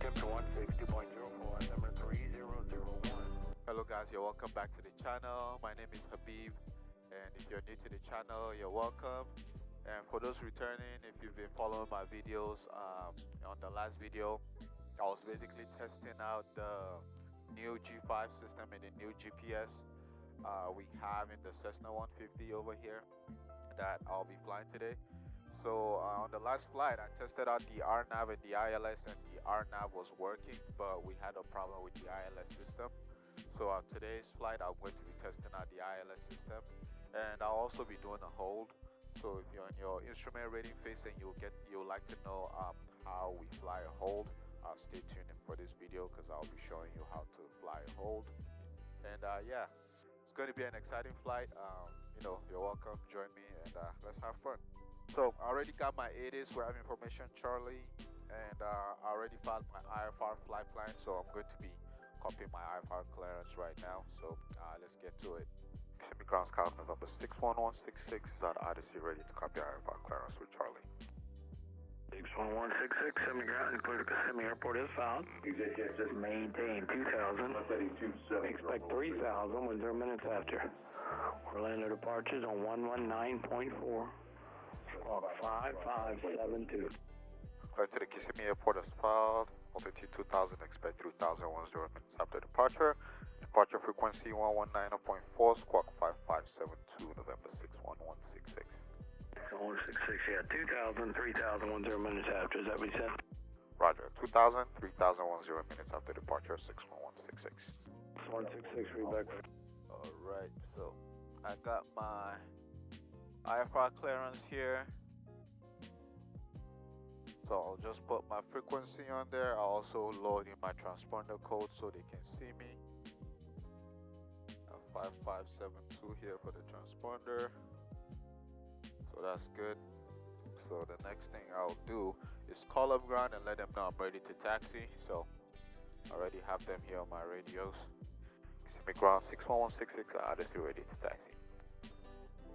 tip to 160.04, number 3001. Hello guys, you're welcome back to the channel. My name is Habib, and if you're new to the channel, you're welcome. And for those returning, if you've been following my videos, on the last video I was basically testing out the new G5 system and the new GPS we have in the Cessna 150 over here that I'll be flying today. So on the last flight I tested out the RNAV and the ILS, and the RNAV was working, but we had a problem with the ILS system. So on today's flight I'm going to be testing out the ILS system, and I'll also be doing a hold. So if you're on your instrument rating phase and you'll like to know how we fly a hold, stay tuned in for this video because I'll be showing you how to fly a hold. And yeah, it's going to be an exciting flight. You're welcome, join me, and let's have fun. So I already got my ADIS, we have information Charlie, and I already filed my IFR flight plan, so I'm going to be copying my IFR clearance right now. So let's get to it. Semi ground scout November 61166 is at Odyssey, ready to copy IFR clearance with Charlie. 61166, semi-ground, clear to Kissimmee Airport is found. Just maintain 2,000. Expect 3,000 when 0 minutes after. Orlando departures on 119.4. Squawk 5572. Clear to the Kissimmee Airport is filed. Altitude 2,000, expect 3,000 10 minutes after departure. Departure frequency 119.4, squawk 5572, November 61166. 61166, yeah, 2,000, 3,000 10 minutes after, is that what you said? Roger, 2,000, 3,000 10 minutes after departure, 61166. 166, read back. Alright, so I got my IFR clearance here. So I'll just put my frequency on there. I'll also load in my transponder code so they can see me. 5572 here for the transponder. So that's good. So the next thing I'll do is call up ground and let them know I'm ready to taxi. So I already have them here on my radios. Semi ground 61166, Odyssey ready to taxi.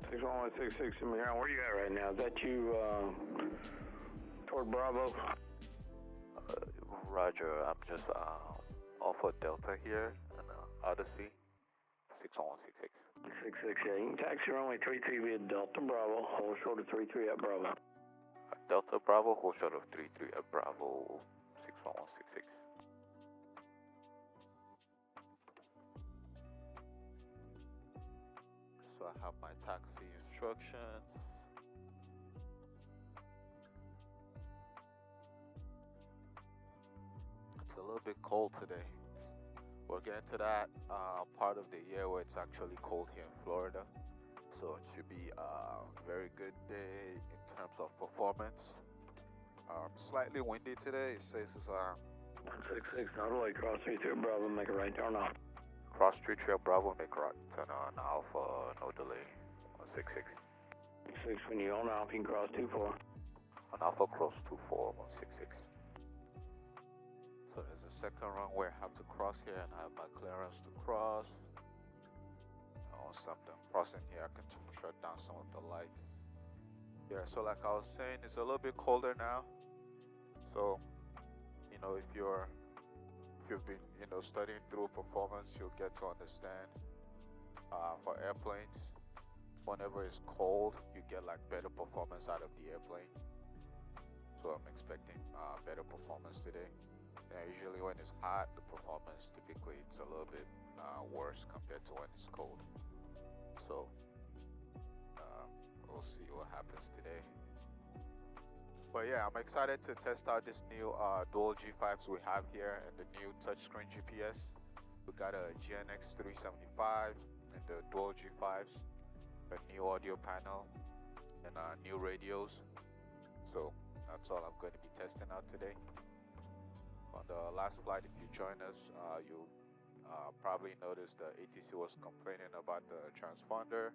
61166, semi ground, where you at right now? Is that you toward Bravo? Roger, I'm just off of Delta here in Odyssey. 61166. 66, yeah. You can taxi runway 33 via Delta Bravo, hold short of 33 at Bravo. Delta Bravo, hold short of 33 at Bravo, 61166. So I have my taxi instructions. It's a little bit cold today. We're getting to that part of the year where it's actually cold here in Florida. So it should be a very good day in terms of performance. Slightly windy today. It says it's 166, Norway, cross 33 Bravo, make a right turn off. cross 33 Bravo, make right turn on Alpha, no delay. 166. 66, when you on Alpha, you can cross 24. On Alpha, cross 24, 166. So there's a second runway I have to cross here, and I have my clearance to cross. Once I'm done crossing here, I can shut down some of the lights. Yeah, so like I was saying, it's a little bit colder now. So, if you've been, studying through performance, you'll get to understand. For airplanes, whenever it's cold, you get like better performance out of the airplane. So I'm expecting better performance today. Usually when it's hot, the performance typically it's a little bit worse compared to when it's cold. So we'll see what happens today. But yeah, I'm excited to test out this new dual G5s we have here and the new touchscreen GPS. We got a GNX 375 and the dual G5s, a new audio panel, and new radios. So that's all I'm going to be testing out today. On the last flight, if you joined us, you probably noticed the ATC was complaining about the transponder,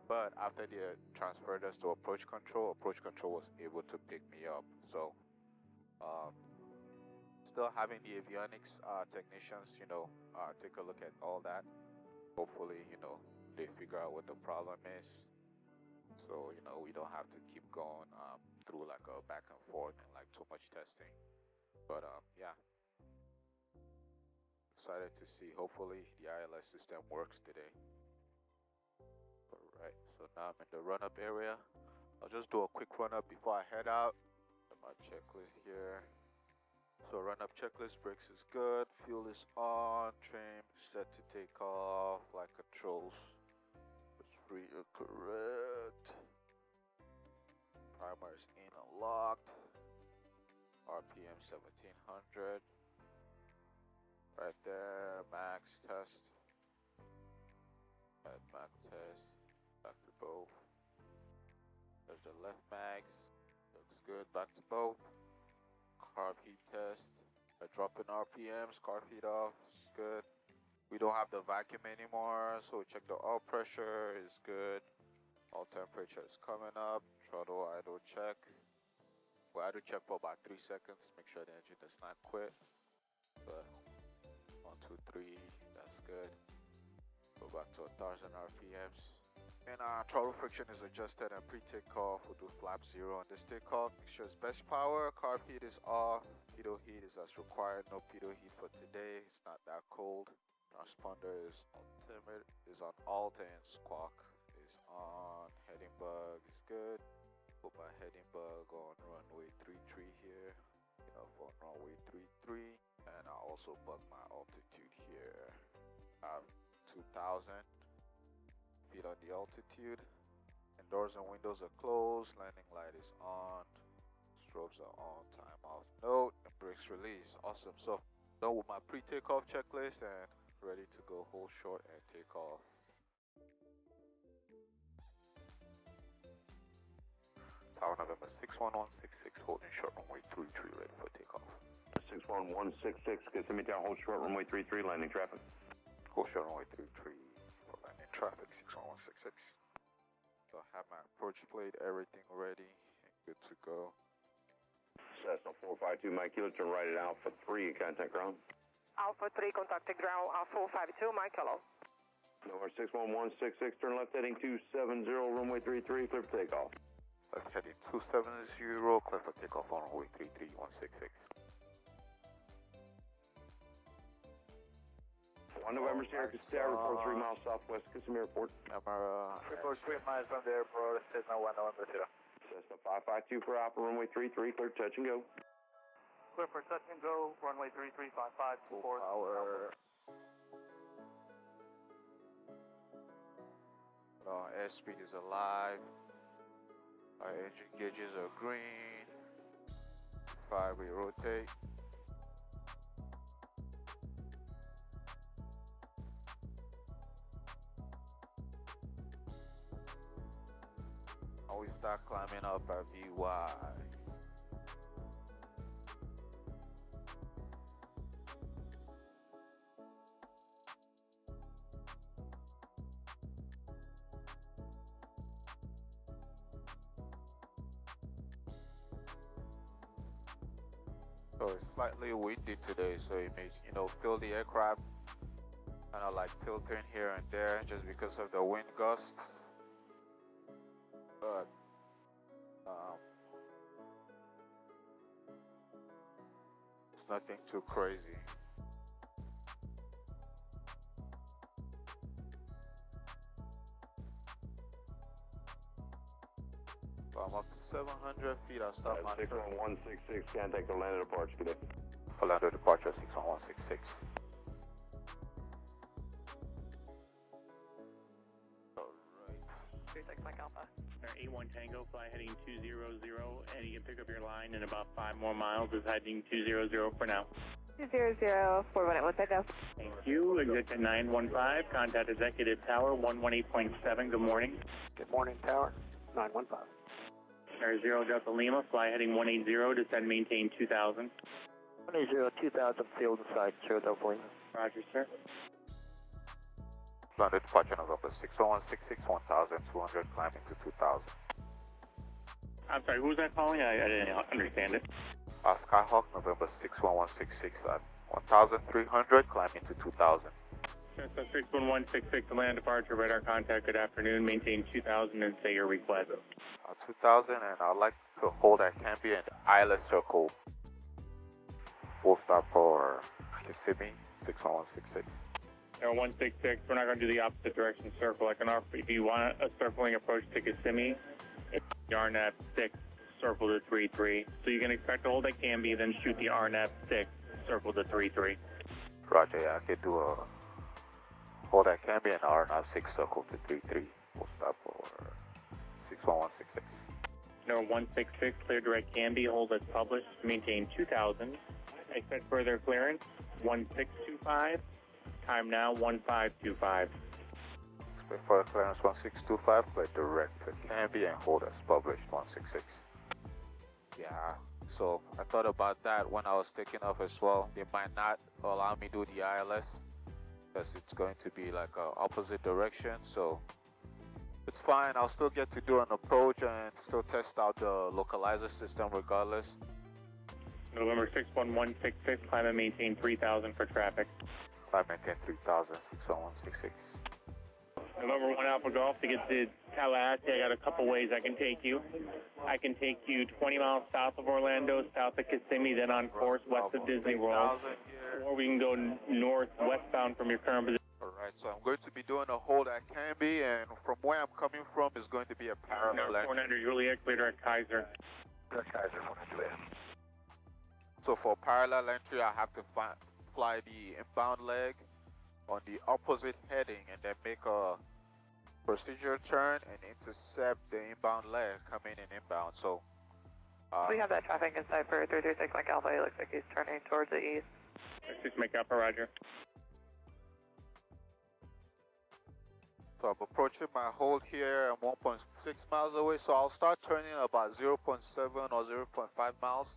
but after they transferred us to approach control was able to pick me up. So still having the avionics technicians, take a look at all that. Hopefully, they figure out what the problem is. So, we don't have to keep going through like a back and forth and like too much testing. But yeah, excited to see. Hopefully the ILS system works today. Alright, so now I'm in the run-up area. I'll just do a quick run-up before I head out. My checklist here. So run-up checklist, brakes is good, fuel is on, trim set to take off, flight controls is free and correct. Primer is in and locked. RPM 1700. Right there, max test. Right, max test. Back to both. There's the left mags. Looks good. Back to both. Carb heat test. I drop in RPMs. Carb heat off. It's good. We don't have the vacuum anymore, so check the oil pressure is good. Oil temperature is coming up. Throttle idle check. We'll idle check for about 3 seconds. Make sure the engine does not quit. But 1, 2, 3. That's good. Go back to 1,000 RPMs. And throttle friction is adjusted and pre-takeoff. We'll do flap 0 on this takeoff. Make sure it's best power. Carb heat is off. Pitot heat is as required. No pitot heat for today. It's not that cold. Transponder is ultimate. Is on alt and squawk is on. Heading bug is good. Put my heading bug on runway 33 here. On runway 33. And I'll also bug my altitude here. 2,000 feet on the altitude, and doors and windows are closed, landing light is on, strobes are on, time off note, and brakes release. Awesome. So done with my pre-takeoff checklist and ready to go hold short and take off. Tower November 61166 holding short runway 33 ready for takeoff. 61166 𝒂𝒂𝒕 down, hold short runway 33 landing traffic. Hold short runway 33 for landing traffic. 61166. So I have my approach plate, everything ready and good to go. Cessna 452 Mike Kilo, turn right at Alpha 3, contact ground. Alpha 3, contacting ground, 452 Mike Kilo. November 61166, turn left heading 270, runway 33, clear for takeoff. Left heading 270, clear for takeoff on runway 33166. 1 November Sierra Cascara, report 3 miles southwest Kissimmee Airport. Report 3 miles from the airport, Cessna 1 November Sierra. Cessna 552 for Alpha, runway 33, clear touch and go. Clear for touch and go, runway 3355, full power. Airspeed is alive. Our engine gauges are green. 5, we rotate. We start climbing up our VY. So it's slightly windy today, so it may, feel the aircraft kind of like tilting here and there just because of the wind gusts. But it's nothing too crazy. So I'm up to 700 feet. I'll stop my 61166, contact Orlando departure today. Orlando departure 61166. Mike Alpha. A1 Tango, fly heading 200, and you can pick up your line in about 5 more miles. Is heading 200 for now. 200, 418, what's that go? Thank you. Executive 915, contact Executive Tower 118.7. Good morning. Good morning, Tower 915. Air 0 Delta Lima, fly heading 180, descend maintain 2000. 180, 2000, field inside, 0 Delta Lima. Roger, sir. London departure November 61166, 1200, climbing to 2000. I'm sorry, who was that calling? I didn't understand it. Skyhawk November 61166 at 1300, climbing to 2000. So 61166, land departure, radar contact, good afternoon, maintain 2000 and say your request. 2000, and I'd like to hold that can be an ILS circle. Full stop for Kissimmee. 6166. Air 166, we're not going to do the opposite direction circle like an RP. If you want a circling approach to Kissimmee, it's the RNAV 6, circle to 33. So you can expect to hold at Canby, then shoot the RNAV 6, circle to 33. Roger, yeah, I can do a hold at Canby and RNAV 6, circle to 33. We'll stop for 61166. Air 166, clear direct Canby, hold as published, maintain 2000. Expect further clearance, 1625. Time now, 1525. Expect further clearance 1625, clear direct to Canby and hold as published 166. Yeah, so I thought about that when I was taking off as well. They might not allow me to do the ILS because it's going to be like a opposite direction, so it's fine. I'll still get to do an approach and still test out the localizer system regardless. November 61166, climb and maintain 3000 for traffic. Climb maintain 3000, 61166. November 1 Alpha Golf, to get to Tallahassee, I got a couple ways I can take you. I can take you 20 miles south of Orlando, south of Kissimmee, then on course west of Disney World. Or we can go north, westbound from your current position. Alright, so I'm going to be doing a hold at Canby, and from where I'm coming from is going to be a parallel entry. 400 Juliet, clear direct Kaiser. Kaiser 400 Juliet. So for parallel entry, I have to fly the inbound leg on the opposite heading and then make a procedure turn and intercept the inbound leg coming in inbound. So we have that traffic in sight for 336 Mike Alpha. It looks like he's turning towards the east. 6 Mike Alpha, roger. So I'm approaching my hold here. I'm 1.6 miles away, so I'll start turning about 0.7 or 0.5 miles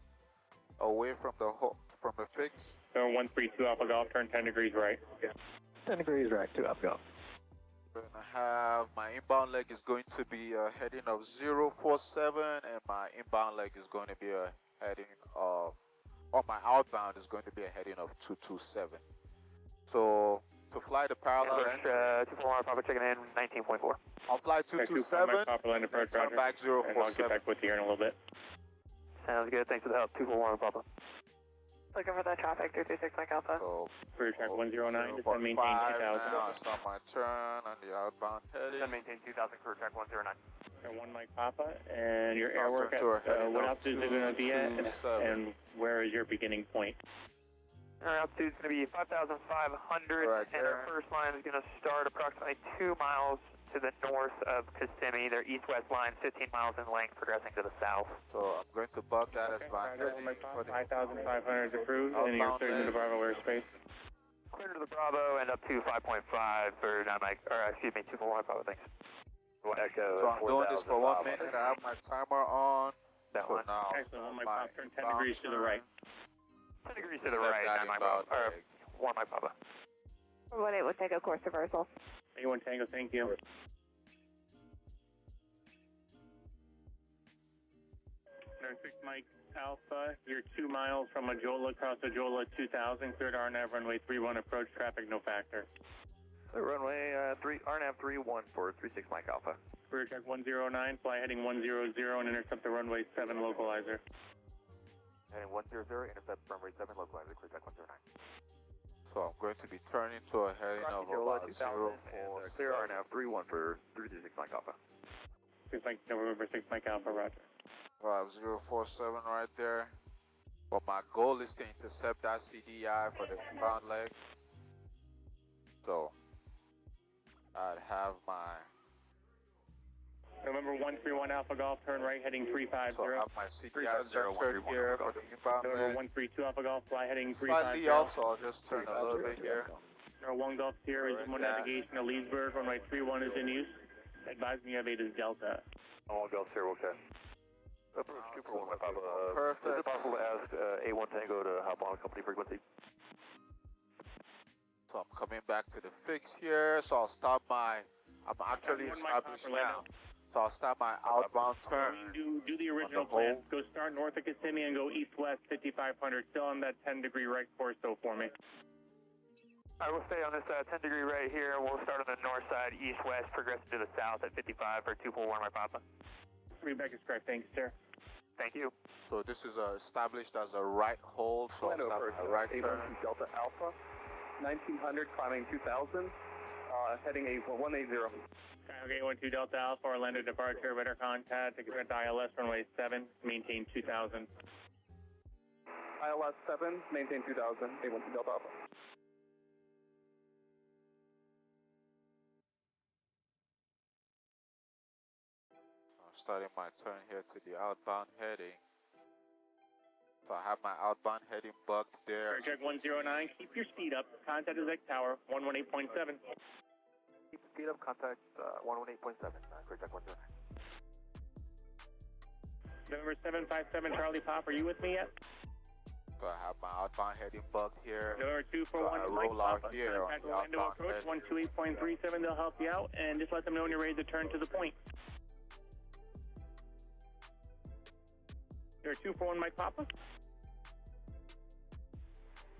away from the fix. So 132 Alpha Golf, turn 10 degrees right. Yeah. 10 degrees right, 2 Alpha Golf. Then I have my inbound leg is going to be a heading of 047, and my inbound leg is going to be a heading of, or my outbound is going to be a heading of 227. So to fly the parallel entry, 241 Papa checking in 19.4. I'll fly 227 and turn back 047. And I'll get back with you in a little bit. Sounds good. Thanks for the help. 241 Papa. Looking for that traffic, 336 Mike Alpha. So, clear track 109, just maintain 2000. Now I start my turn on the outbound heading. Then maintain 2000, clear track 109. And 1 Mike Papa, and your airwork at what altitude is it going to be at, and where is your beginning point? Our altitude is going to be 5,500, right, and our first line is going to start approximately 2 miles to the north of Kissimmee. Their east-west line, 15 miles in length, progressing to the south. So I'm going to bug that as my heading. 5,500 to cruise, and you're clear to the Bravo airspace. Clear to the Bravo, and up to 5.5 for 9 Mike, or excuse me, 241 Bravo, thanks. Echo, so I'm doing this for 1 minute. I have my timer on. That one. Now, excellent. 1 Mike Papa, turn 10 degrees to the right. 10 degrees to the right, 9 Mike Bravo, or 1 Mike Papa. 18 will take a course reversal. A1 Tango, thank you. Number 6 Mike Alpha, you're 2 miles from Ajola, across Ajola 2000, cleared RNAV runway 31, approach traffic, no factor. Runway RNAV 31 for 36 Mike Alpha. Clear check 109, fly heading 100 and intercept the runway 7 localizer. Heading 100, intercept runway 7 localizer, clear check 109. So I'm going to be turning to a heading of about 04. Clear RNAV 31 for 336 Mike Alpha. 6 Mike, November 6 Mike Alpha, roger. 047 right there. But my goal is to intercept that CDI for the inbound leg. So I'd have my November 131 Alpha Golf, turn right heading 350. So I have my CDI centered here for the inbound leg. November 132 Alpha Golf, fly heading 350. Slightly off, so I'll just turn a little bit here. November 1 Golf Sierra, is one navigation to Leesburg, runway 31 is in use. Advise me you have ATIS Delta. 1 Golf Sierra, okay. Approach Cooper 1 Papa. Perfect. Is it possible to ask A1 Tango to hop on company frequency? So I'm coming back to the fix here, so I'll stop my, I'm actually established now. So I'll stop my outbound turn. Do the original plan. Go start north of Kissimmee and go east-west 5500, still on that 10-degree right course though for me. I will stay on this 10-degree right here. We'll start on the north side, east-west, progressing to the south at 55 for 241 my Papa. Rebecca Scribe, thanks, sir. Thank you. So this is established as a right hold, so I'll stop my right turn. Delta Alpha. 1900, climbing 2000, heading a 180. Okay, 12 Delta Alpha, Orlando departure, radar contact, expect ILS runway 7, maintain 2000. ILS 7, maintain 2000, 812 Delta Alpha. I'm starting my turn here to the outbound heading. So I have my outbound heading bugged there. Check 109, keep your speed up. Contact is X Tower, 118.7. Keep speed up, contact 118.7. Check 109. November 757, Charlie Pop, are you with me yet? So I have my outbound heading bugged here. November 241, so I roll out here on contact the Orlando outbound approach, heading. 128.37, they'll help you out, and just let them know when you're ready to turn to the point. November 241, Mike Papa.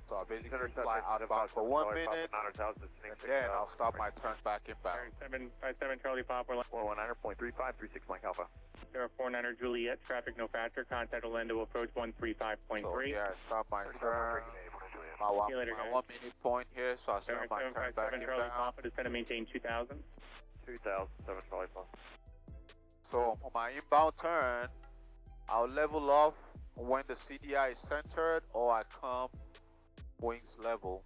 So I'll basically fly outbound for 1 minute, and then I'll stop my turn back inbound. 757 Charlie Pop, 419.35, 36 Mike Alpha. 049er Juliet, traffic no factor, contact Orlando approach 135.3. So yeah, I stop my turn. My 1 minute point here, so I start my turn back Charlie inbound. Papa, descend to maintain 2000. 2000, 7 Charlie Papa. So for my inbound turn, I'll level off when the CDI is centered, or I come wings level.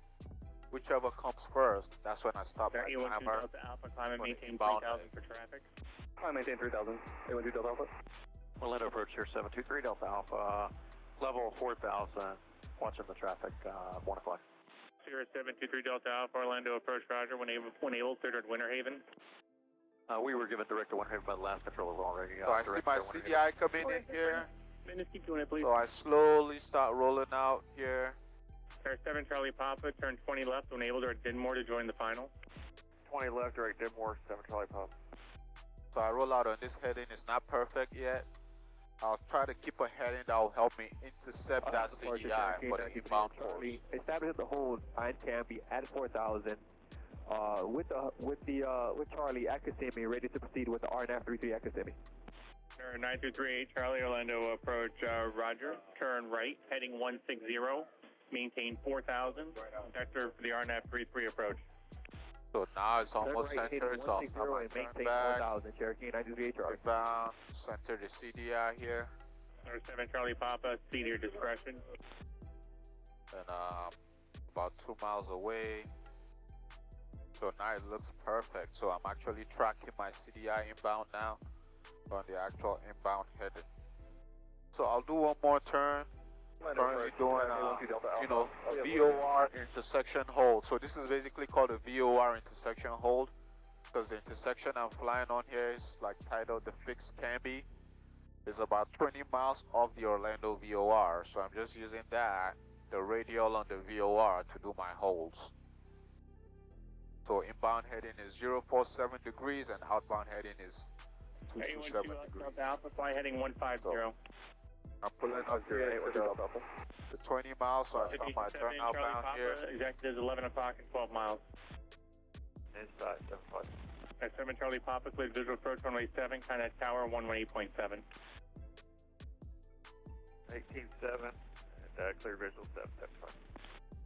Whichever comes first, that's when I stop my timer. Delta Alpha, climb and maintain inbound 3000 for traffic. Climb maintain 3000, 812 Delta Alpha. Orlando approach here, 723 Delta Alpha, level 4000, watching the traffic, 1 o'clock. 0723 Delta Alpha, Orlando approach, roger, when able, cleared at Winter Haven. We were given direct to Winter Haven by the last controller already. So I see my CDI coming in here. Minutes, keep doing it, please. So I slowly start rolling out here. 7 Charlie Papa, turn 20 left when able, direct Dinmore to join the final. 20 left, direct Dinmore, 7 Charlie Papa. So I roll out on this heading. It's not perfect yet. I'll try to keep a heading that will help me intercept that CDI for the inbound course. Establish the hold on Tambi at 4,000. With Charlie at Kissimmee, ready to proceed with the RNAV 33 at Kissimmee. 9238 Charlie, Orlando approach, roger. Turn right, heading 160. Maintain 4,000. Vector for the RNAV 33 approach. So now it's almost centered, so I'll stop my turn back. 4,000, Cherokee 93 Charlie. Inbound, center the CDI here. 7 Charlie Papa, see to your discretion. And about 2 miles away. So now it looks perfect. So I'm actually tracking my CDI inbound now on the actual inbound heading. So I'll do one more turn. Currently doing VOR intersection hold. So this is basically called a VOR intersection hold, because the intersection I'm flying on here is like titled the 𝒃𝒐𝒏'𝒕. It's about 20 miles off the Orlando VOR. So I'm just using that, the radial on the VOR, to do my holds. So inbound heading is 047 degrees and outbound heading is 227 degrees. Alpha, fly heading 150. So I'm pulling up here the 20 miles, so I start my turn outbound here. Exactly, 11 o'clock and 12 miles. Inside, 75. 7 Charlie Papa, clear visual approach runway 7, contact tower 118.7. 18.7, and clear visual 775.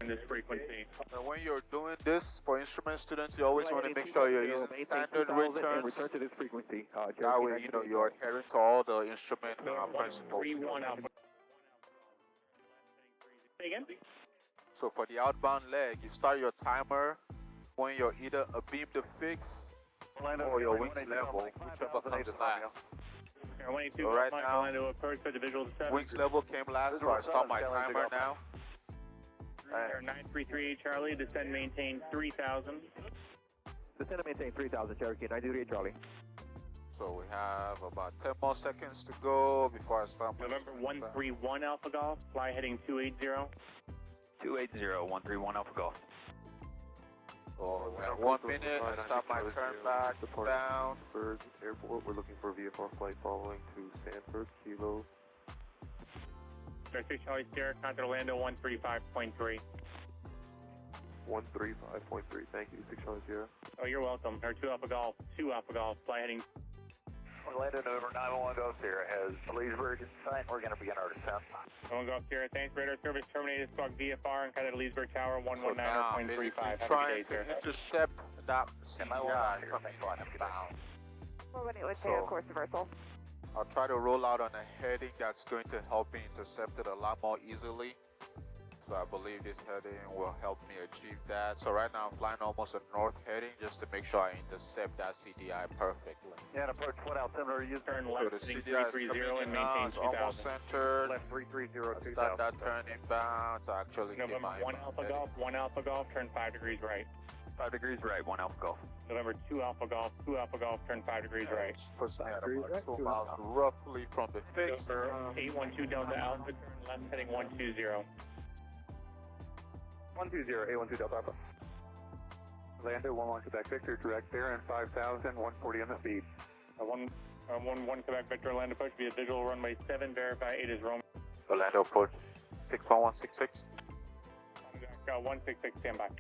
In this frequency. And when you're doing this for instrument students, you always want to make sure you're using standard returns. Return to this frequency. That way, you're adhering to all the instrument principles. Say again? So for the outbound leg, you start your timer when you're either abeam the fix or your wings level, whichever comes last. So right now, wings level came last, so I start my timer now. 933 Charlie, descend maintain 3000. Descend and maintain 3,000, Cherokee 93 Charlie. So we have about 10 more seconds to go before I start my November 131 Alpha Golf, fly heading 280. 280, 131 Alpha Golf. So at 1 minute, I stop my turn back down. Sanford Airport, we're looking for VFR flight following to Sanford, Kilo. 6 Charlie Sierra, contact Orlando 135.3. 135.3, thank you, 6 Charlie Sierra. Oh, you're welcome. Or 2 Alpha Golf, fly heading. Orlando over 911 Golf Sierra has Leesburg in sight. We're going to begin our descent. 911 Golf Sierra, thanks. Radar service terminated. Squawk VFR and cut at Leesburg Tower 119.35. Have trying to intercept that CDI coming inbound. 418 would take a course reversal. I'll try to roll out on a heading that's going to help me intercept it a lot more easily. So I believe this heading will help me achieve that. So right now I'm flying almost a north heading just to make sure I intercept that CDI perfectly. Yeah, and approach 1 altimeter, use turn So left. the CDI is coming in now, it's almost centered. Left 330, Start that turn inbound to actually November get my 1 Alpha Golf, turn 5 degrees right. 5 degrees right, 1 Alpha Golf. November 2 Alpha Golf, turn 5 degrees right. Push me at about 2 miles roughly from the fix. November 812 Delta Alpha, turn left heading 120. 120, 812 Delta Alpha. Orlando, 11 Quebec Victor, direct there and 5,000, 140 on the speed. 11 Quebec Victor, Orlando approach via visual runway 7, verify 8 is Roman. Orlando approach 61166. 166, stand by.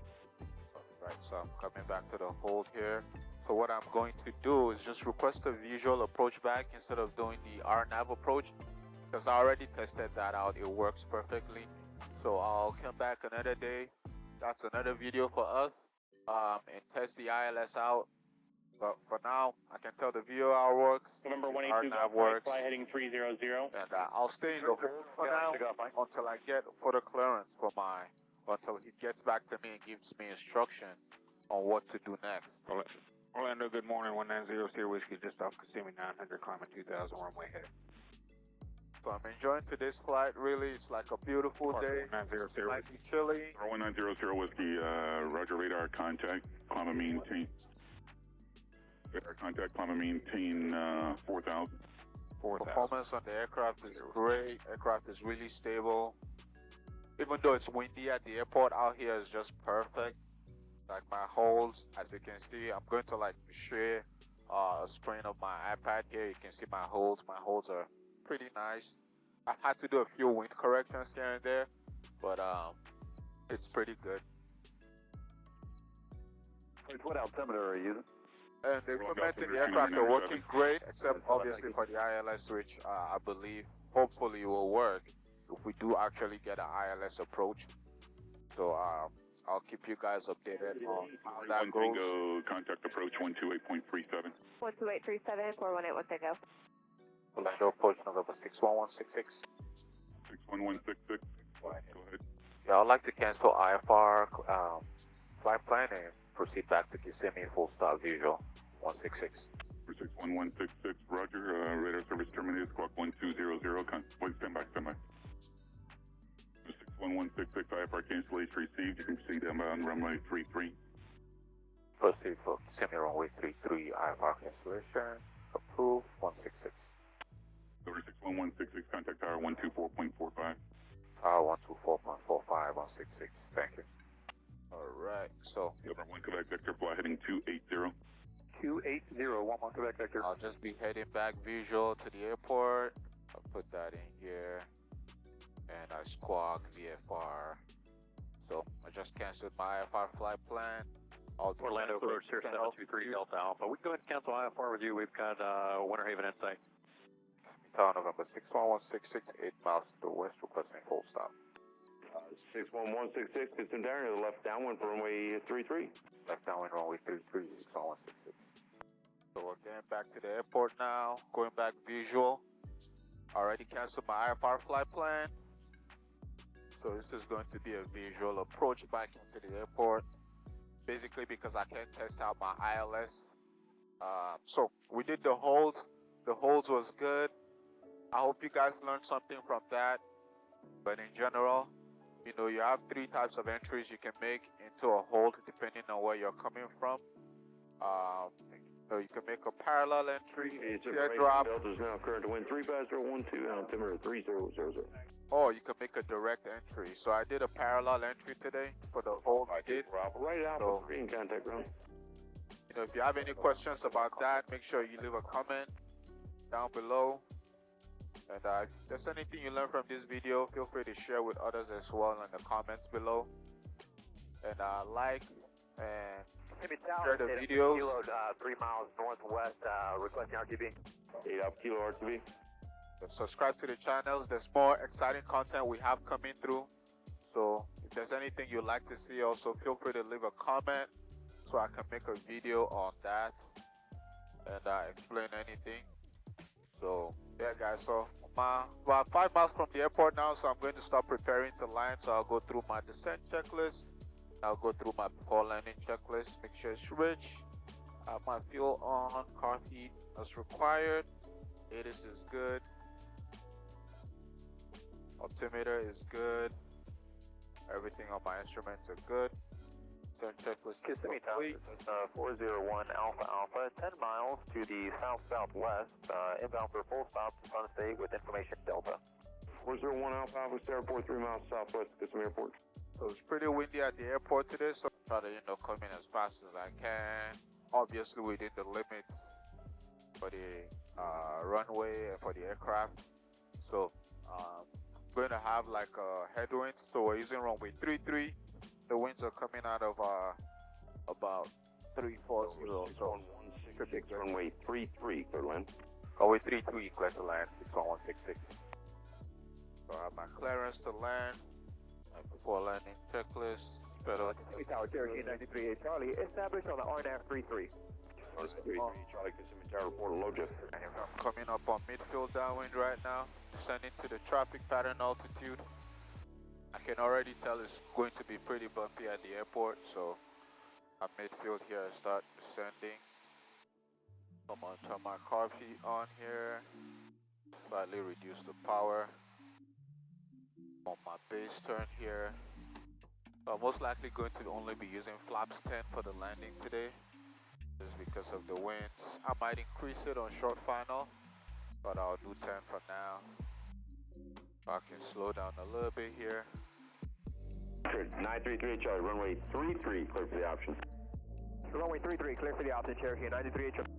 Right, so I'm coming back to the hold here. So what I'm going to do is just request a visual approach back instead of doing the RNAV approach, because I already tested that out. It works perfectly. So I'll come back another day. That's another video for us and test the ILS out. But for now, I can tell the VOR works. November 182 RNAV works. fly heading 300. And I'll stay in the hold for now until I get further clearance for until he gets back to me and gives me instruction on what to do next. Orlando, good morning. 190 Sierra Whiskey, just off Kissimmee 900, climbing 2000, runway head. So I'm enjoying today's flight. Really, it's like a beautiful day. 190 Sierra Slightly chilly. 190 Sierra Whiskey, roger, radar contact, climb and maintain. Radar contact, climb and maintain 4,000. Performance on the aircraft is great. Aircraft is really stable. Even though it's windy at the airport, out here is just perfect. Like my holds, as you can see, I'm going to like share a screen of my iPad here. You can see my holds. My holds are pretty nice. I had to do a few wind corrections here and there, but it's pretty good. What altimeter are you using? And the equipment in the aircraft are working great, except obviously for the ILS, which I believe hopefully will work if we do actually get an ILS approach. So I'll keep you guys updated on how that goes. Tango, contact approach 128.37. 12837, 418 will take off. Orlando approach November 61166. 61166. Go ahead. Yeah, I'd like to cancel IFR flight plan and proceed back to Kissimmee full stop visual 166. 61166, roger. Radar service terminated. Squawk 1200. Wait, stand by. 61166, IFR cancellation received. You can proceed on runway 33. Proceed for Kissimmee runway 33, IFR cancellation. Approved 166. Over 61166, contact tower 124.45. Tower 124.45, 166. Thank you. Alright, so. Over 1 Quebec Victor, fly heading 280. 280, 11 Quebec Victor. I'll just be heading back visual to the airport. I'll put that in here. And I squawk VFR. So I just canceled my IFR flight plan. Orlando approach here 723 Delta Alpha. We can go ahead and cancel IFR with you. We've got Winter Haven in sight. Tower November 61166, 8 miles to the west, requesting full stop. 61166, system down to the left downwind for runway 33. Left downwind runway 33, 61166. So we're getting back to the airport now, going back visual. Already canceled my IFR flight plan. So this is going to be a visual approach back into the airport. Basically because I can't test out my ILS. So we did the holds. The holds was good. I hope you guys learned something from that. But in general, you know, you have 3 types of entries you can make into a hold depending on where you're coming from. So you can make a parallel entry, teardrop. Delta is now current to wind 35012, altimeter 3000. Or you can make a direct entry. So I did a parallel entry today for the hold I did. Right out of green contact ground. You know, if you have any questions about that, make sure you leave a comment down below. And if there's anything you learned from this video, feel free to share with others as well in the comments below. And like, and share the videos. Kilo 3 miles northwest, requesting RTB. 8 Alpha Kilo RTB. Subscribe to the channels. There's more exciting content we have coming through. So if there's anything you'd like to see, also feel free to leave a comment so I can make a video on that and explain anything. So yeah guys, so I'm about 5 miles from the airport now, so I'm going to start preparing to land. So I'll go through my descent checklist, I'll go through my before landing checklist, make sure it's rich, have my fuel on, car heat as required, ATIS is good, altimeter is good, everything on my instruments are good. Descent checklist is complete. 401 Alpha Alpha, 10 miles to the south-southwest, inbound for full stop to Sun State with information Delta. 401 Alpha Alpha, stay airport 3 miles southwest of Kissimmee Airport. So it's pretty windy at the airport today, so I try to come in as fast as I can. Obviously within the limits for the runway and for the aircraft. So I'm going to have like a headwind, so we're using runway 33. The winds are coming out of about 340. So 6116, runway 33, clear to land. Runway 33, clear to land, 61166. So I have my clearance to land, my before landing checklist, better. Tower Cherokee 93 Charlie, established on the RNAV 33. Charlie, Kissimmee Tower, report a low jet. I'm coming up on midfield downwind right now, descending to the traffic pattern altitude. I can already tell it's going to be pretty bumpy at the airport, so I'm midfield here, I start descending. I'm going to turn my carb heat on here, slightly reduce the power. On my base turn here. So I'm most likely going to only be using flaps 10 for the landing today, just because of the winds. I might increase it on short final, but I'll do 10 for now. I can slow down a little bit here. 933 Charlie, runway 33, clear for the option. Runway 33, clear for the option, Cherokee 93 Charlie.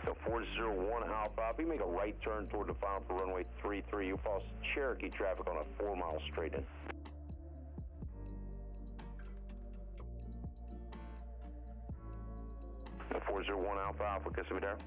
So 401 Alpha Alpha, you make a right turn toward the final for runway 33. You'll follow Cherokee traffic on a 4 mile straight in. So 401 Alpha Alpha, Kissimmee Tower.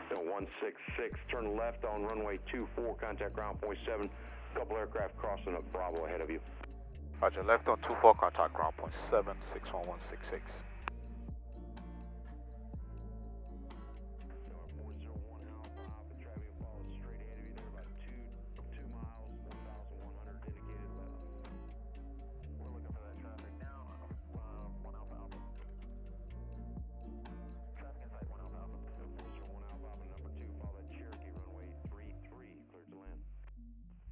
So 166, turn left on runway 24, contact ground point 7. Couple aircraft crossing up Bravo ahead of you. Roger, left on 24, contact ground point 7, 61166. 401 Alpha Alpha, traffic will follow straight ahead of you. They're about 2 miles, 1,100 indicated left. We're looking for that traffic now, 1 Alpha Alpha. Traffic inside 1 Alpha Alpha. 401 Alpha Alpha, number 2, follow that Cherokee, runway 33, clear to land.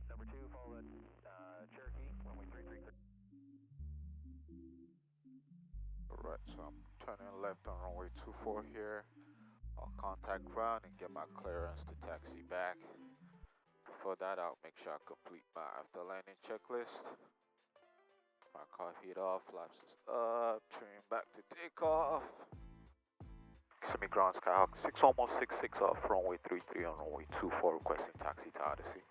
Number 2, follow that Cherokee, runway 33 clear. Alright, so I'm turning left on runway 24 here. I'll contact ground and get my clearance to taxi back. Before that, I'll make sure I complete my after landing checklist. My car heat off, flaps is up, trim back to takeoff. Kissimmee ground Skyhawk 61166 off runway 33 on runway 24, requesting taxi to Odyssey.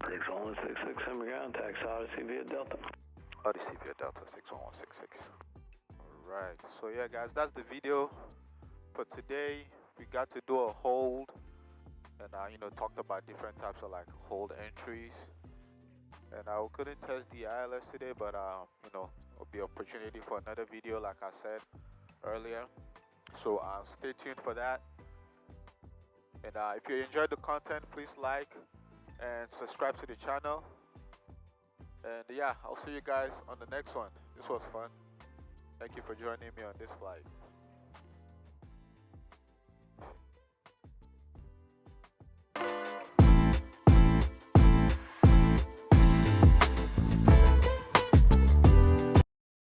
6166 ground, taxi Odyssey via Delta. Odyssey via Delta 61166. Alright, so yeah guys, that's the video for today. We got to do a hold and talked about different types of like hold entries. And I couldn't test the ILS today, but it'll be an opportunity for another video like I said earlier. So stay tuned for that. And if you enjoyed the content, please like and subscribe to the channel. And yeah, I'll see you guys on the next one. This was fun. Thank you for joining me on this flight.